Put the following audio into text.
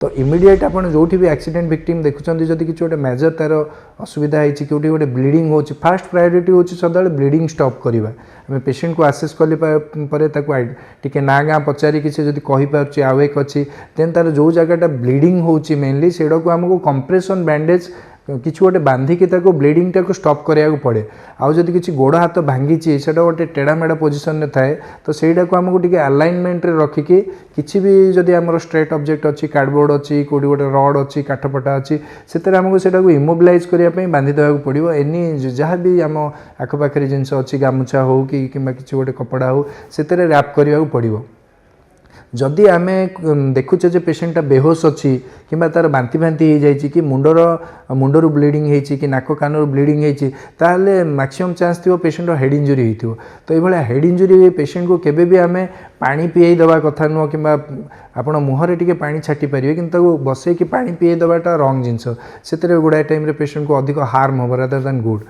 तो इमिडिएट आप जो भी एक्सीडेंट विक्टिम देखुं जदि किसी गोटे मेजर तार असुविधा होती कि गोटे ब्लीडिंग हो फास्ट प्रायोरीटी हो सदा ब्लीडिंग स्टॉप करवा आम पेशेंट को आसेस कले टे ना गाँ पचारिक से जब कहीपर आवेक अच्छी देन तार जो जगह ब्लीडिंग हो मेनली से आमको कंप्रेशन बैंडेज किसी गोटे बांधिकी ब्लीडिंग टाक स्टॉप कराया पड़े आउ जदि किसी गोड़ हाथ भांगी से गोटे टेढ़ामेढ़ा पोजिशन में थाए तो सहीटा को आमको टे अलाइनमेंट रखिकी किसी भी जदि आम स्ट्रेट ऑब्जेक्ट अच्छी कार्डबोर्ड अच्छी कौटी गोटे रड अच्छी काठपटा अच्छी से आमको से इमोबिलाइज करने बांधि देवा पड़ो एनी जहाँ भी आम आखपाखे जिनस अच्छी गामुछा हो कि किसी गोटे कपड़ा हो से रैप करने पड़ो जदि आम देखुचे पेशेंटा बेहोश अच्छी कि तार बांति बांति हो जाए कि मुंडर ब्लीडिंग होती कि नाक कान ब्लीडिंग होती मैक्सिमम चान्स थी पेशेंट हेड इंजुरी हो तो ये हेड इंजुरी पेशेंट को केबे भी आम पानी पीई दवा कथा नुह कि आप मुहर टे पा छाटी पारे कि बसई कि पा पीई दवाटा रंग जिनस से गुड़ाए टाइम पेशेंट को अधिक हार्म हम रादर दैन गुड।